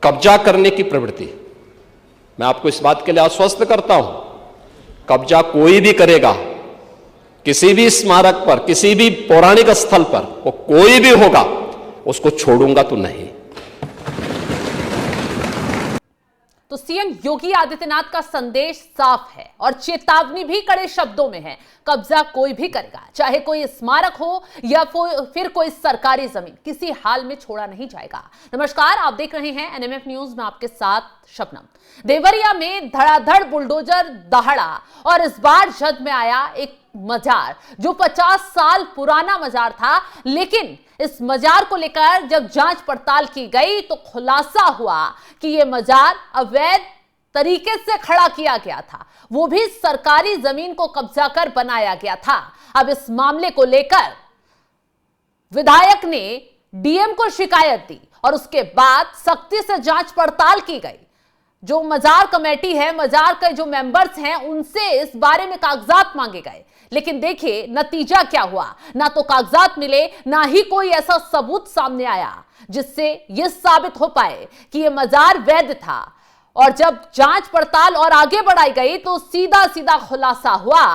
कब्जा करने की प्रवृत्ति, मैं आपको इस बात के लिए आश्वस्त करता हूं, कब्जा कोई भी करेगा किसी भी स्मारक पर, किसी भी पौराणिक स्थल पर, वो कोई भी होगा, उसको छोड़ूंगा तो नहीं। तो सीएम योगी आदित्यनाथ का संदेश साफ है और चेतावनी भी कड़े शब्दों में है। कब्जा कोई भी करेगा, चाहे कोई स्मारक हो या फिर कोई सरकारी जमीन, किसी हाल में छोड़ा नहीं जाएगा। नमस्कार, आप देख रहे हैं एनएमएफ न्यूज में आपके साथ शबनम। देवरिया में धड़ाधड़ बुलडोजर दहाड़ा और इस बार जद में आया एक मजार जो 50 साल पुराना मजार था, लेकिन इस मजार को लेकर जब जांच पड़ताल की गई तो खुलासा हुआ कि यह मजार अवैध तरीके से खड़ा किया गया था, वो भी सरकारी जमीन को कब्जा कर बनाया गया था। अब इस मामले को लेकर विधायक ने डीएम को शिकायत दी और उसके बाद सख्ती से जांच पड़ताल की गई। जो मजार कमेटी है, मजार के जो मेंबर्स हैं, उनसे इस बारे में कागजात मांगे गए, लेकिन देखिए नतीजा क्या हुआ। ना तो कागजात मिले, ना ही कोई ऐसा सबूत सामने आया जिससे यह साबित हो पाए कि यह मजार वैध था। और जब जांच पड़ताल और आगे बढ़ाई गई तो सीधा सीधा खुलासा हुआ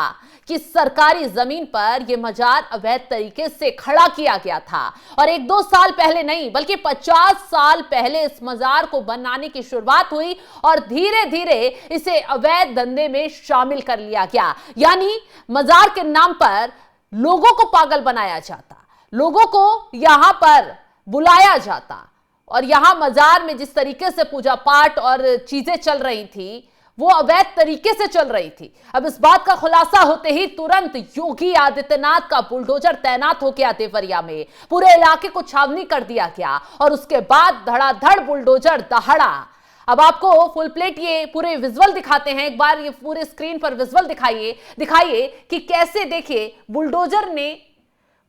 कि सरकारी जमीन पर यह मजार अवैध तरीके से खड़ा किया गया था और 1-2 साल पहले नहीं बल्कि 50 साल पहले इस मजार को बनाने की शुरुआत हुई और धीरे धीरे इसे अवैध धंधे में शामिल कर लिया गया। यानी मजार के नाम पर लोगों को पागल बनाया जाता, लोगों को यहां पर बुलाया जाता और यहां मजार में जिस तरीके से पूजा पाठ और चीजें चल रही थी वो अवैध तरीके से चल रही थी। अब इस बात का खुलासा होते ही तुरंत योगी आदित्यनाथ का बुलडोजर तैनात हो गया देवरिया में, पूरे इलाके को छावनी कर दिया गया और उसके बाद धड़ाधड़ बुलडोजर दहाड़ा। अब आपको फुल प्लेट ये पूरे विजुअल दिखाते हैं, एक बार ये पूरे स्क्रीन पर विजुअल दिखाइए कि कैसे देखिए बुलडोजर ने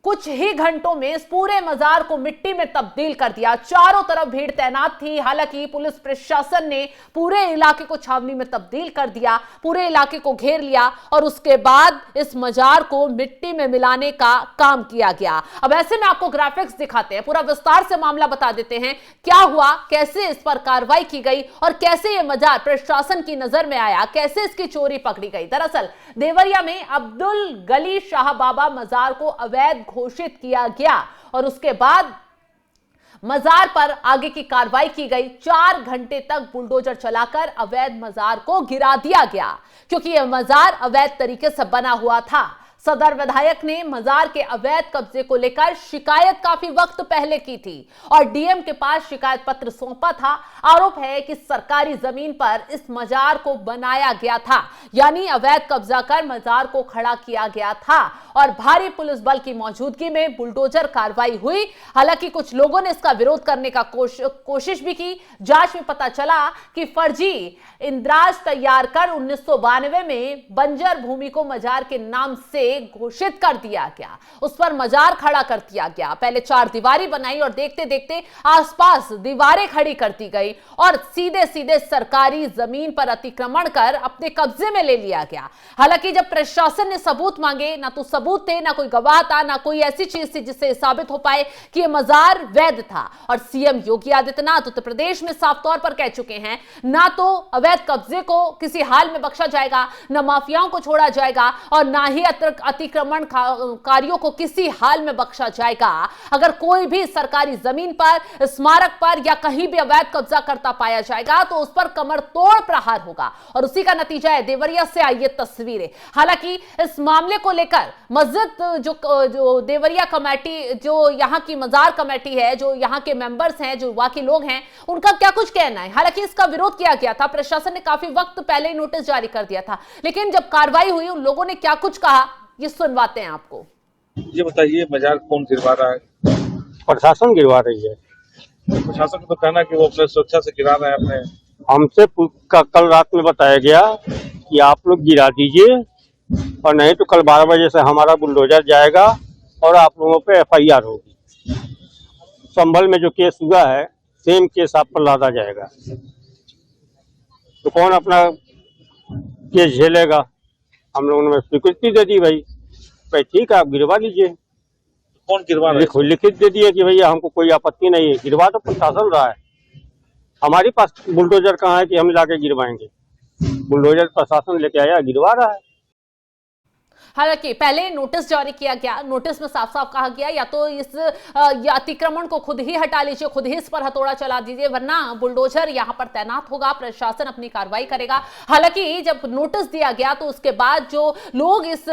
कुछ ही घंटों में इस पूरे मजार को मिट्टी में तब्दील कर दिया। चारों तरफ भीड़ तैनात थी, हालांकि पुलिस प्रशासन ने पूरे इलाके को छावनी में तब्दील कर दिया, पूरे इलाके को घेर लिया और उसके बाद इस मजार को मिट्टी में मिलाने का काम किया गया। अब ऐसे में आपको ग्राफिक्स दिखाते हैं, पूरा विस्तार से मामला बता देते हैं क्या हुआ, कैसे इस पर कार्रवाई की गई और कैसे यह मजार प्रशासन की नजर में आया, कैसे इसकी चोरी पकड़ी गई। दरअसल देवरिया में अब्दुल गली शाह बाबा मजार को अवैध घोषित किया गया और उसके बाद मजार पर आगे की कार्रवाई की गई। 4 घंटे तक बुलडोजर चलाकर अवैध मजार को गिरा दिया गया क्योंकि यह मजार अवैध तरीके से बना हुआ था। सदर विधायक ने मजार के अवैध कब्जे को लेकर शिकायत काफी वक्त पहले की थी और डीएम के पास शिकायत पत्र सौंपा था। आरोप है कि सरकारी जमीन पर इस मजार को बनाया गया था, यानी अवैध कब्जा कर मजार को खड़ा किया गया था और भारी पुलिस बल की मौजूदगी में बुलडोजर कार्रवाई हुई। हालांकि कुछ लोगों ने इसका विरोध करने का कोशिश भी की। जांच में पता चला कि फर्जी इंद्राज तैयार कर 1992 में बंजर भूमि को मजार के नाम से घोषित कर दिया गया, उस पर मजार खड़ा कर दिया गया। पहले 4 दीवारी बनाई और देखते देखते आसपास दीवारें खड़ी कर दी गई और सीधे सीधे सरकारी जमीन पर अतिक्रमण कर अपने कब्जे में ले लिया गया। हालांकि जब प्रशासन ने सबूत मांगे, ना तो सबूत थे, ना कोई गवाह था, ना कोई ऐसी चीज थी जिससे साबित हो पाए कि यह मजार वैध था। और सीएम योगी आदित्यनाथ उत्तर प्रदेश में साफ तौर पर कह चुके हैं, ना तो अवैध कब्जे को किसी हाल में बख्शा जाएगा, ना माफियाओं को छोड़ा जाएगा और ना ही अतिक्रमण कार्यों को किसी हाल में बख्शा जाएगा। अगर कोई भी सरकारी जमीन पर, स्मारक पर या कहीं भी अवैध कब्जा करता पाया जाएगा तो उस पर कमर तोड़ प्रहार होगा और उसी का नतीजा है देवरिया से आई ये तस्वीरें। हालांकि इस मामले को लेकर मस्जिद जो देवरिया कमेटी, जो यहाँ की मजार कमेटी है, जो यहाँ के मेंबर्स हैं, जो बाकी लोग हैं, उनका क्या कुछ कहना है। हालांकि इसका विरोध किया गया था, प्रशासन ने काफी वक्त पहले ही नोटिस जारी कर दिया था, लेकिन जब कार्रवाई हुई उन लोगों ने क्या कुछ कहा ये सुनवाते हैं आपको। ये बताइए, मजार कौन गिरवा रहा है? प्रशासन गिरवा रही है। प्रशासन को तो कहना कि वो अपने सुरक्षा से गिरा रहे हैं। अपने हमसे कल रात में बताया गया कि आप लोग गिरा दीजिए और नहीं तो कल 12 बजे से हमारा बुलडोजर जाएगा और आप लोगों पे एफआईआर होगी। संभल में जो केस हुआ है सेम केस आप पर लादा जाएगा, तो कौन अपना केस झेलेगा। हम लोगों ने स्वीकृति दे दी, भाई ठीक है आप गिरवा लीजिए। कौन गिरवा रहा है? लिखित दे दिए कि भैया हमको कोई आपत्ति नहीं है, गिरवा तो प्रशासन रहा है। हमारे पास बुलडोजर कहाँ है कि हम लाके गिरवाएंगे? बुलडोजर प्रशासन लेके आया, गिरवा रहा है। हालांकि पहले नोटिस जारी किया गया, नोटिस में साफ साफ कहा गया या तो इस अतिक्रमण को खुद ही हटा लीजिए, खुद ही इस पर हथौड़ा चला दीजिए, वरना बुलडोजर यहां पर तैनात होगा, प्रशासन अपनी कार्रवाई करेगा। हालांकि जब नोटिस दिया गया तो उसके बाद जो लोग इस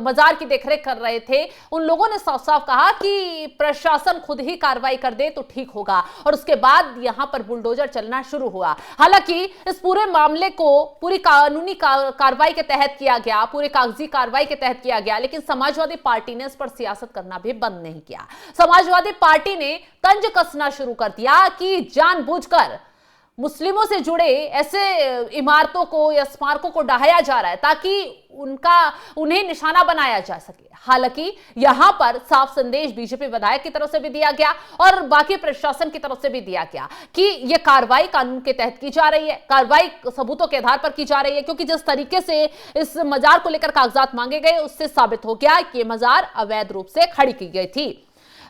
मजार की देखरेख कर रहे थे उन लोगों ने साफ साफ कहा कि प्रशासन खुद ही कार्रवाई कर दे तो ठीक होगा, और उसके बाद यहां पर बुलडोजर चलना शुरू हुआ। हालांकि इस पूरे मामले को पूरी कानूनी कार्रवाई के तहत किया गया, पूरे कागजी कार्रवाई के तहत किया गया, लेकिन समाजवादी पार्टी ने इस पर सियासत करना भी बंद नहीं किया। समाजवादी पार्टी ने तंज कसना शुरू कर दिया कि जानबूझकर मुस्लिमों से जुड़े ऐसे इमारतों को या स्मारकों को ढहाया जा रहा है ताकि उन्हें निशाना बनाया जा सके। हालांकि यहां पर साफ संदेश बीजेपी विधायक की तरफ से भी दिया गया और बाकी प्रशासन की तरफ से भी दिया गया कि यह कार्रवाई कानून के तहत की जा रही है, कार्रवाई सबूतों के आधार पर की जा रही है, क्योंकि जिस तरीके से इस मजार को लेकर कागजात मांगे गए उससे साबित हो गया कि यह मजार अवैध रूप से खड़ी की गई थी।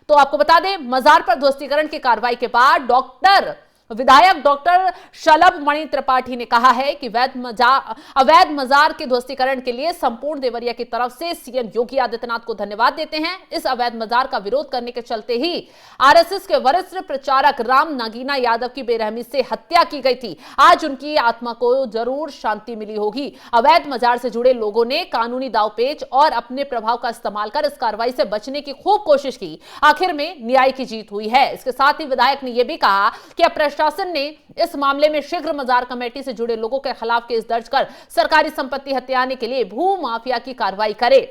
तो आपको बता दें, मजार पर ध्वस्तीकरण की कार्रवाई के बाद विधायक डॉक्टर शलभ मणि त्रिपाठी ने कहा है कि अवैध मजार के ध्वस्तीकरण के लिए संपूर्ण देवरिया की तरफ से सीएम योगी आदित्यनाथ को धन्यवाद देते हैं। इस अवैध मजार का विरोध करने के चलते ही आरएसएस के वरिष्ठ प्रचारक राम नागीना यादव की बेरहमी से हत्या की गई थी। आज उनकी आत्मा को जरूर शांति मिली होगी। अवैध मजार से जुड़े लोगों ने कानूनी दावपेच और अपने प्रभाव का इस्तेमाल कर इस कार्रवाई से बचने की खूब कोशिश की। आखिर में न्याय की जीत हुई है। इसके साथ ही विधायक ने यह भी कहा कि अब प्रशासन ने इस मामले में शीघ्र मजार कमेटी से जुड़े लोगों के खिलाफ केस दर्ज कर सरकारी संपत्ति हथियाने के लिए भू माफिया की कार्रवाई करे।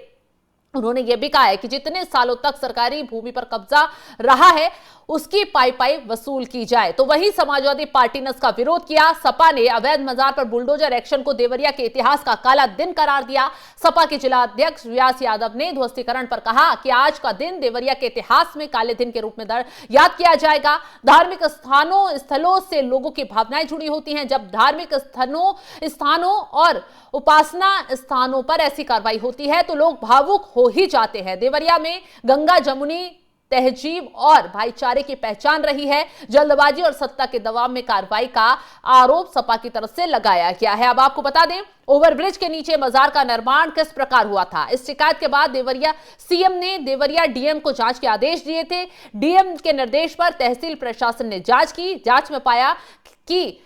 उन्होंने यह भी कहा है कि जितने सालों तक सरकारी भूमि पर कब्जा रहा है उसकी पाई वसूल की जाए। तो वही समाजवादी पार्टी ने इसका विरोध किया। सपा ने अवैध मजार पर बुलडोजर एक्शन को देवरिया के इतिहास का काला दिन करार दिया। सपा के जिला अध्यक्ष व्यास यादव ने ध्वस्तीकरण पर कहा कि आज का दिन देवरिया के इतिहास में काले दिन के रूप में याद किया जाएगा। धार्मिक स्थलों से लोगों की भावनाएं जुड़ी होती हैं। जब धार्मिक स्थानों और उपासना स्थानों पर ऐसी कार्रवाई होती है तो लोग भावुक हो ही जाते हैं। देवरिया में गंगा जमुनी तहजीब और भाईचारे की पहचान रही है। जल्दबाजी और सत्ता के दबाव में कार्रवाई का आरोप सपा की तरफ से लगाया गया है। अब आपको बता दें, ओवरब्रिज के नीचे मजार का निर्माण किस प्रकार हुआ था। इस शिकायत के बाद सीएम ने देवरिया डीएम को जांच के आदेश दिए थे। डीएम के निर्देश पर तहसील प्रशासन ने जांच की। जांच में पाया कि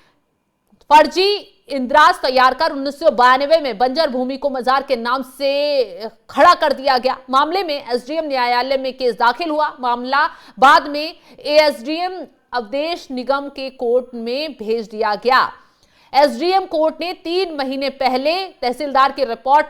फर्जी इंद्राज तैयार कर 1992 में बंजर भूमि को मजार के नाम से खड़ा कर दिया गया। मामले में एसडीएम न्यायालय में केस दाखिल हुआ। मामला बाद में एएसडीएम अवधेश निगम के कोर्ट में भेज दिया गया। एसडीएम कोर्ट ने 3 महीने पहले तहसीलदार की रिपोर्ट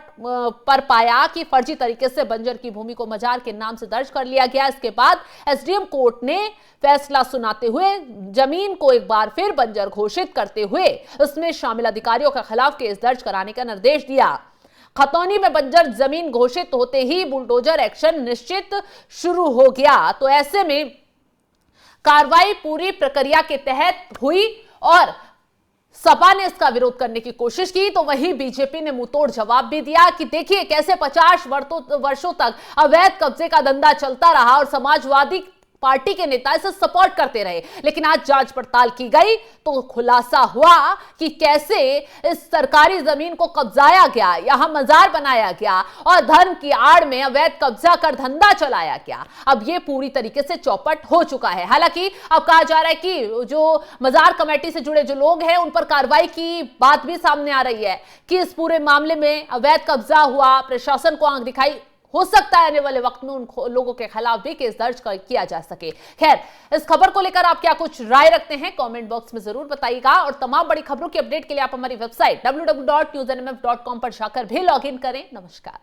पर पाया कि फर्जी तरीके से बंजर की भूमि को मजार के नाम से दर्ज कर लिया गया। इसके बाद एसडीएम कोर्ट ने फैसला सुनाते हुए जमीन को एक बार फिर बंजर घोषित करते हुए उसमें शामिल अधिकारियों के खिलाफ केस दर्ज कराने का निर्देश दिया। खतौनी में बंजर जमीन घोषित होते ही बुलडोजर एक्शन निश्चित शुरू हो गया। तो ऐसे में कार्रवाई पूरी प्रक्रिया के तहत हुई और सपा ने इसका विरोध करने की कोशिश की तो वहीं बीजेपी ने मुंहतोड़ जवाब भी दिया कि देखिए कैसे 50 वर्षों तक अवैध कब्जे का धंधा चलता रहा और समाजवादी पार्टी के नेता इसे सपोर्ट करते रहे, लेकिन आज जांच पड़ताल की गई तो खुलासा हुआ कि कैसे इस सरकारी जमीन को कब्जाया गया, यहां मजार बनाया गया और धर्म की आड़ में अवैध कब्जा कर धंधा चलाया गया। अब ये पूरी तरीके से चौपट हो चुका है। हालांकि अब कहा जा रहा है कि जो मजार कमेटी से जुड़े जो लोग हैं उन पर कार्रवाई की बात भी सामने आ रही है कि इस पूरे मामले में अवैध कब्जा हुआ, प्रशासन को आंख दिखाई, हो सकता है आने वाले वक्त में उन लोगों के खिलाफ भी केस दर्ज किया जा सके। खैर, इस खबर को लेकर आप क्या कुछ राय रखते हैं कमेंट बॉक्स में जरूर बताइएगा और तमाम बड़ी खबरों की अपडेट के लिए आप हमारी वेबसाइट www.newsnmf.com पर जाकर भी लॉग इन करें। नमस्कार।